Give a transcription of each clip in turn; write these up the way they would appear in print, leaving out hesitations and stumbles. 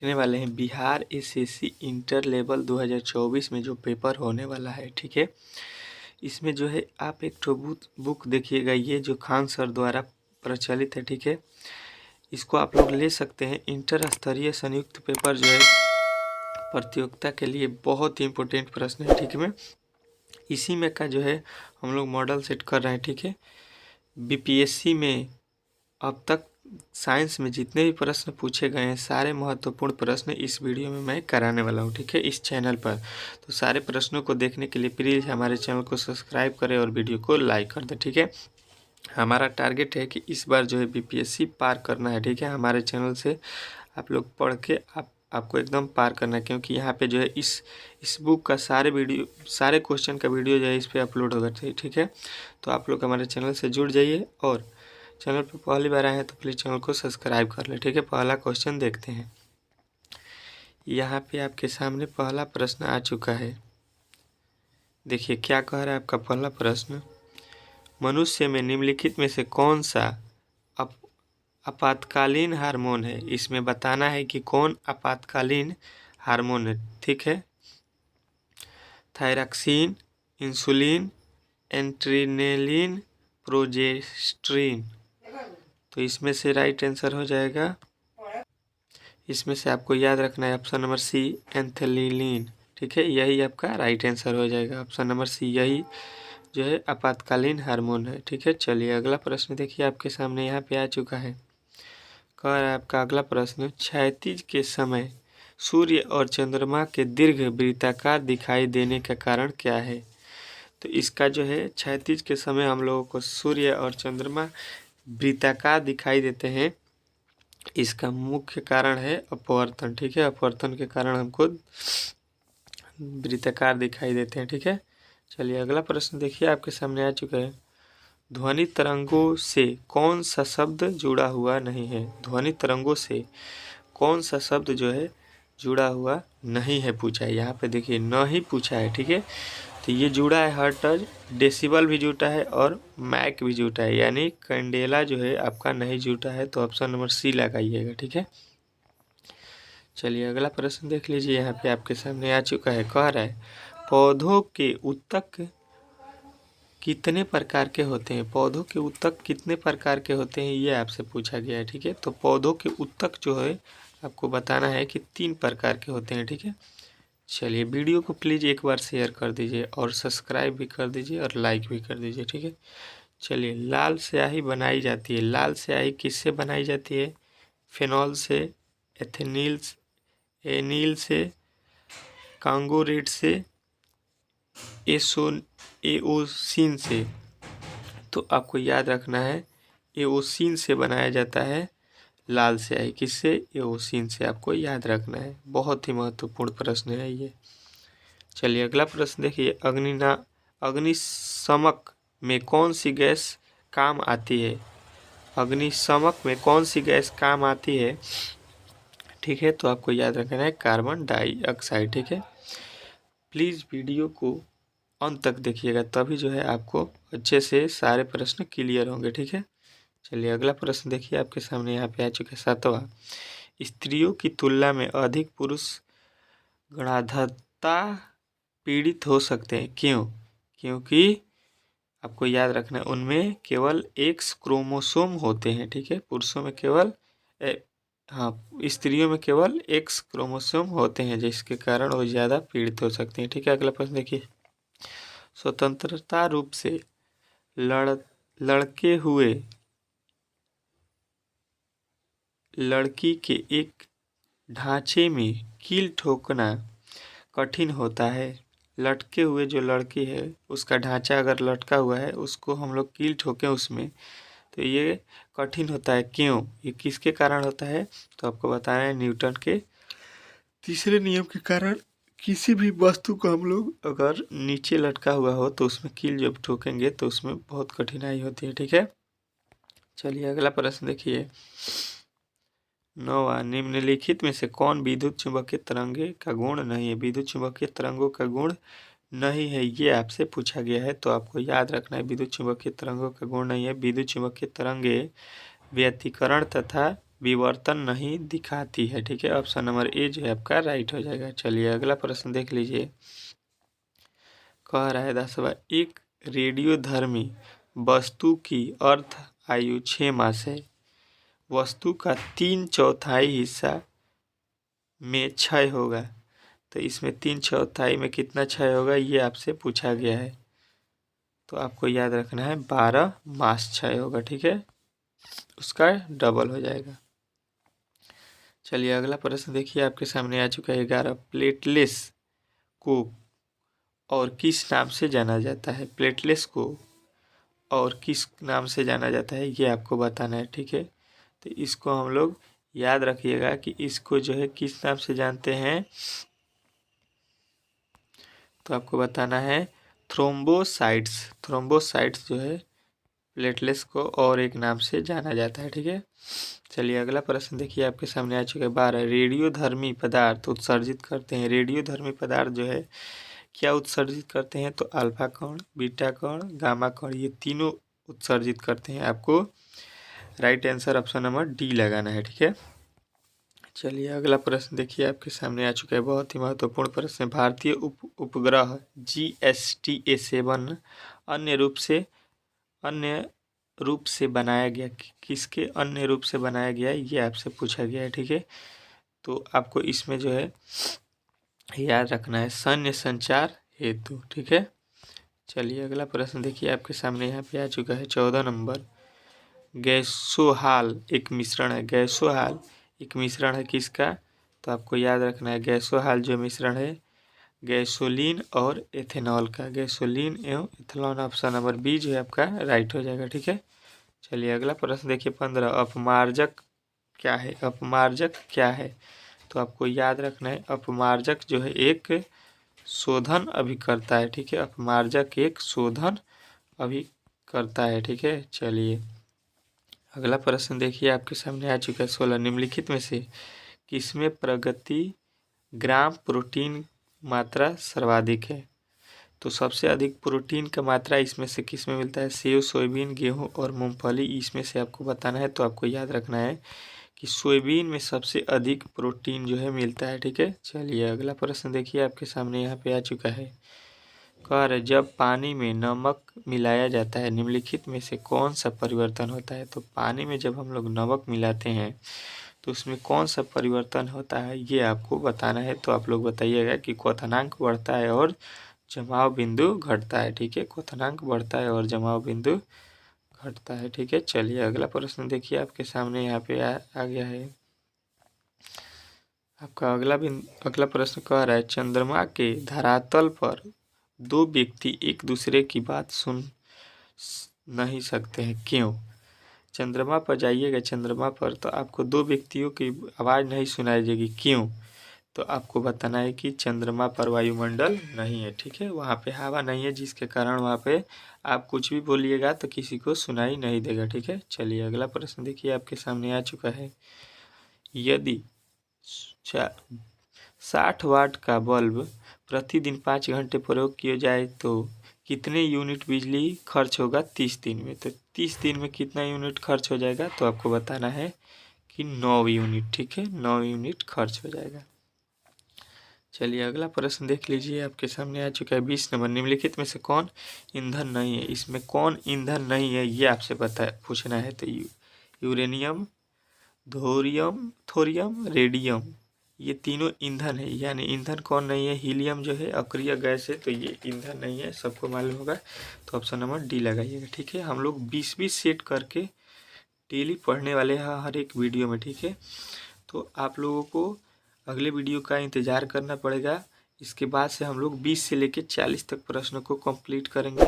देखने वाले हैं बिहार एसएससी इंटर लेवल 2024 में जो पेपर होने वाला है। ठीक है, इसमें जो है आप एक तो बुक देखिएगा, ये जो खान सर द्वारा प्रचलित है। ठीक है, इसको आप लोग ले सकते हैं। इंटर स्तरीय संयुक्त पेपर जो है प्रतियोगिता के लिए बहुत ही इम्पोर्टेंट प्रश्न है। ठीक है, इसी में का जो है हम लोग मॉडल सेट कर रहे हैं। ठीक है, बीपीएससी में अब तक साइंस में जितने भी प्रश्न पूछे गए हैं, सारे महत्वपूर्ण प्रश्न इस वीडियो में मैं कराने वाला हूं। ठीक है, इस चैनल पर। तो सारे प्रश्नों को देखने के लिए प्लीज़ हमारे चैनल को सब्सक्राइब करें और वीडियो को लाइक कर दें। ठीक है, हमारा टारगेट है कि इस बार जो है बीपीएससी पार करना है। ठीक है, हमारे चैनल से आप लोग पढ़ के आपको एकदम पार करना है, क्योंकि यहाँ पे जो है इस बुक का सारे क्वेश्चन का वीडियो जो है इस पर अपलोड होगा। ठीक है, तो आप लोग हमारे चैनल से जुड़ जाइए और चैनल पर पहली बार आए हैं तो प्लीज़ चैनल को सब्सक्राइब कर लें। ठीक है, पहला क्वेश्चन देखते हैं। यहाँ पे आपके सामने पहला प्रश्न आ चुका है। देखिए क्या कह रहा है आपका पहला प्रश्न। मनुष्य में निम्नलिखित में से कौन सा आपातकालीन हार्मोन है? इसमें बताना है कि कौन आपातकालीन हार्मोन है। ठीक है, थायरॉक्सिन, इंसुलिन, एड्रेनलिन, प्रोजेस्टेरिन। तो इसमें से राइट आंसर हो जाएगा, इसमें से आपको याद रखना है ऑप्शन नंबर सी, एंथेलिन। ठीक है, यही आपका राइट आंसर हो जाएगा, ऑप्शन नंबर सी, यही जो है आपातकालीन हार्मोन है। ठीक है, चलिए अगला प्रश्न देखिए आपके सामने यहाँ पे आ चुका है। कह रहा है आपका अगला प्रश्न, क्षैतिज के समय सूर्य और चंद्रमा के दीर्घ वृत्ताकार दिखाई देने का कारण क्या है? तो इसका जो है क्षैतिज के समय हम लोगों को सूर्य और चंद्रमा वृत्ताकार दिखाई देते हैं, इसका मुख्य कारण है अपवर्तन। ठीक है, अपवर्तन के कारण हमको वृत्ताकार दिखाई देते हैं। ठीक है, चलिए अगला प्रश्न देखिए आपके सामने आ चुका है। ध्वनि तरंगों से कौन सा शब्द जुड़ा हुआ नहीं है? ध्वनि तरंगों से कौन सा शब्द जो है जुड़ा हुआ नहीं है पूछा है। यहाँ पे देखिए न ही पूछा है। ठीक है, तो ये जुड़ा है हर्ट्ज, डेसिबल भी जुटा है और मैक भी जुटा है, यानी कैंडेला जो है आपका नहीं जुटा है। तो ऑप्शन नंबर सी लगाइएगा। ठीक है, चलिए अगला प्रश्न देख लीजिए, यहाँ पे आपके सामने आ चुका है। कह रहा है पौधों के उत्तक कितने प्रकार के होते हैं? पौधों के उत्तक कितने प्रकार के होते हैं, ये आपसे पूछा गया है। ठीक है, तो पौधों के उत्तक जो है आपको बताना है कि 3 प्रकार के होते हैं। ठीक है, चलिए वीडियो को प्लीज़ एक बार शेयर कर दीजिए और सब्सक्राइब भी कर दीजिए और लाइक भी कर दीजिए। ठीक है, चलिए लाल स्याही बनाई जाती है। लाल स्याही किससे बनाई जाती है? फिनॉल से, एनिल से, कांगो रेड से, एओसिन से। तो आपको याद रखना है एओसिन से बनाया जाता है लाल स्याही। किससे? एओसिन से, आपको याद रखना है। बहुत ही महत्वपूर्ण प्रश्न है ये। चलिए अगला प्रश्न देखिए। अग्निशमक में कौन सी गैस काम आती है? अग्निशमक में कौन सी गैस काम आती है? ठीक है, तो आपको याद रखना है कार्बन डाइऑक्साइड। ठीक है, प्लीज़ वीडियो को अंत तक देखिएगा, तभी जो है आपको अच्छे से सारे प्रश्न क्लियर होंगे। ठीक है, चलिए अगला प्रश्न देखिए आपके सामने यहाँ पे आ चुका है। 7वां, स्त्रियों की तुलना में अधिक पुरुष गणाधता पीड़ित हो सकते हैं। क्यों? क्योंकि आपको याद रखना है उनमें केवल एक्स क्रोमोसोम होते हैं। ठीक है, पुरुषों में केवल स्त्रियों में केवल एक्स क्रोमोसोम होते हैं, जिसके कारण वो ज़्यादा पीड़ित हो सकते हैं। ठीक है, अगला प्रश्न देखिए। स्वतंत्रता रूप से लड़के हुए लड़की के एक ढांचे में कील ठोकना कठिन होता है। लटके हुए जो लड़की है उसका ढांचा अगर लटका हुआ है, उसको हम लोग कील ठोकें उसमें, तो ये कठिन होता है। क्यों? ये किसके कारण होता है? तो आपको बताना है न्यूटन के तीसरे नियम के कारण। किसी भी वस्तु को हम लोग अगर नीचे लटका हुआ हो तो उसमें कील जब ठोकेंगे तो उसमें बहुत कठिनाई होती है। ठीक है, चलिए अगला प्रश्न देखिए। 9वां, निम्नलिखित में से कौन विद्युत चुम्बकीय तरंगे का गुण नहीं है? विद्युत चुम्बकीय तरंगों का गुण नहीं है, ये आपसे पूछा गया है। तो आपको याद रखना है विद्युत चुम्बकीय तरंगों का गुण नहीं है। विद्युत चुम्बकीय तरंगे व्यतिकरण तथा विवर्तन नहीं दिखाती है। ठीक है, ऑप्शन नंबर ए जो है आपका राइट हो जाएगा। चलिए अगला प्रश्न देख लीजिए। कह रहा है 10वां, एक रेडियोधर्मी वस्तु की अर्थ आयु 6 मास है। वस्तु का 3/4 हिस्सा में क्षय होगा, तो इसमें 3/4 में कितना क्षय होगा ये आपसे पूछा गया है। तो आपको याद रखना है 12 मास क्षय होगा। ठीक है, उसका डबल हो जाएगा। चलिए अगला प्रश्न देखिए, आपके सामने आ चुका है 11, प्लेटलेस को और किस नाम से जाना जाता है। प्लेटलेस को और किस नाम से जाना जाता है ये आपको बताना है। ठीक है, तो इसको हम लोग याद रखिएगा कि इसको जो है किस नाम से जानते हैं, तो आपको बताना है थ्रोम्बोसाइट्स। थ्रोम्बोसाइट्स जो है प्लेटलेट्स को और एक नाम से जाना जाता है। ठीक है, चलिए अगला प्रश्न देखिए, आपके सामने आ चुका है 12, रेडियोधर्मी पदार्थ उत्सर्जित करते हैं। रेडियोधर्मी पदार्थ जो है क्या उत्सर्जित करते हैं, तो अल्फा कण, बीटा कण, गामा कण, ये तीनों उत्सर्जित करते हैं। आपको right answer option number D लगाना है। ठीक है, चलिए अगला प्रश्न देखिए, आपके सामने आ चुका है बहुत ही महत्वपूर्ण प्रश्न है। भारतीय उपग्रह GSTA-7 अन्य रूप से बनाया गया, किसके अन्य रूप से बनाया गया ये आपसे पूछा गया है। ठीक है, तो आपको इसमें जो है याद रखना है सैन्य संचार हेतु। ठीक है, चलिए अगला प्रश्न देखिए, आपके सामने यहाँ पे आ चुका है 14 नंबर, गैसोहाल एक मिश्रण है। गैसोहाल एक मिश्रण है किसका, तो आपको याद रखना है गैसोहाल जो मिश्रण है गैसोलीन और एथेनॉल का। गैसोलीन एवं एथेनॉल, ऑप्शन नंबर बी जो है आपका राइट हो जाएगा। ठीक है, चलिए अगला प्रश्न देखिए 15, अपमार्जक क्या है। अपमार्जक क्या है, तो आपको याद रखना है अपमार्जक जो है एक शोधन अभिकर्ता है। ठीक है, अपमार्जक एक शोधन अभिकर्ता है। ठीक है, चलिए अगला प्रश्न देखिए, आपके सामने आ चुका है 16, निम्नलिखित में से किसमें प्रगति ग्राम प्रोटीन मात्रा सर्वाधिक है। तो सबसे अधिक प्रोटीन का मात्रा इसमें से किस में मिलता है, सेव, सोयाबीन, गेहूं और मूंगफली, इसमें से आपको बताना है। तो आपको याद रखना है कि सोयाबीन में सबसे अधिक प्रोटीन जो है मिलता है। ठीक है, चलिए अगला प्रश्न देखिए, आपके सामने यहाँ पे आ चुका है। कह रहे जब पानी में नमक मिलाया जाता है निम्नलिखित में से कौन सा परिवर्तन होता है। तो पानी में जब हम लोग नमक मिलाते हैं तो उसमें कौन सा परिवर्तन होता है ये आपको बताना है। तो आप लोग बताइएगा कि क्वथनांक बढ़ता है और जमाव बिंदु घटता है। ठीक है, क्वथनांक बढ़ता है और जमाव बिंदु घटता है। ठीक है, चलिए अगला प्रश्न देखिए, आपके सामने यहाँ पे आ गया है आपका अगला प्रश्न कह रहा है चंद्रमा के धरातल पर दो व्यक्ति एक दूसरे की बात सुन नहीं सकते हैं, क्यों। चंद्रमा पर जाइएगा, चंद्रमा पर तो आपको दो व्यक्तियों की आवाज़ नहीं सुनाई देगी, क्यों। तो आपको बताना है कि चंद्रमा पर वायुमंडल नहीं है। ठीक है, वहाँ पे हवा नहीं है, जिसके कारण वहाँ पे आप कुछ भी बोलिएगा तो किसी को सुनाई नहीं देगा। ठीक है, चलिए अगला प्रश्न देखिए, आपके सामने आ चुका है। यदि 60 वाट का बल्ब प्रतिदिन 5 घंटे प्रयोग किया जाए तो कितने यूनिट बिजली खर्च होगा 30 दिन में। तो 30 दिन में कितना यूनिट खर्च हो जाएगा, तो आपको बताना है कि 9 यूनिट। ठीक है, 9 यूनिट खर्च हो जाएगा। चलिए अगला प्रश्न देख लीजिए, आपके सामने आ चुका है 20 नंबर, निम्नलिखित में से कौन ईंधन नहीं है। इसमें कौन ईंधन नहीं है ये आपसे पूछना है। तो यूरेनियम, थोरियम, रेडियम, ये तीनों ईंधन है। यानी ईंधन कौन नहीं है, हीलियम जो है अक्रिय गैस है, तो ये ईंधन नहीं है, सबको मालूम होगा। तो ऑप्शन नंबर डी लगाइएगा। ठीक है, हम लोग 20-20 सेट करके डेली पढ़ने वाले हैं हर एक वीडियो में। ठीक है, तो आप लोगों को अगले वीडियो का इंतज़ार करना पड़ेगा। इसके बाद से हम लोग 20 से लेकर 40 तक प्रश्नों को कंप्लीट करेंगे।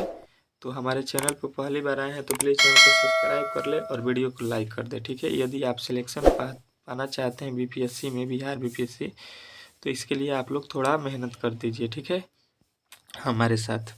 तो हमारे चैनल पर पहली बार आए हैं तो प्लीज़ चैनल को सब्सक्राइब कर ले और वीडियो को लाइक कर दे। ठीक है, यदि आप सिलेक्शन पाना चाहते हैं बीपीएससी में, बिहार बीपीएससी, तो इसके लिए आप लोग थोड़ा मेहनत कर दीजिए। ठीक है, हमारे साथ।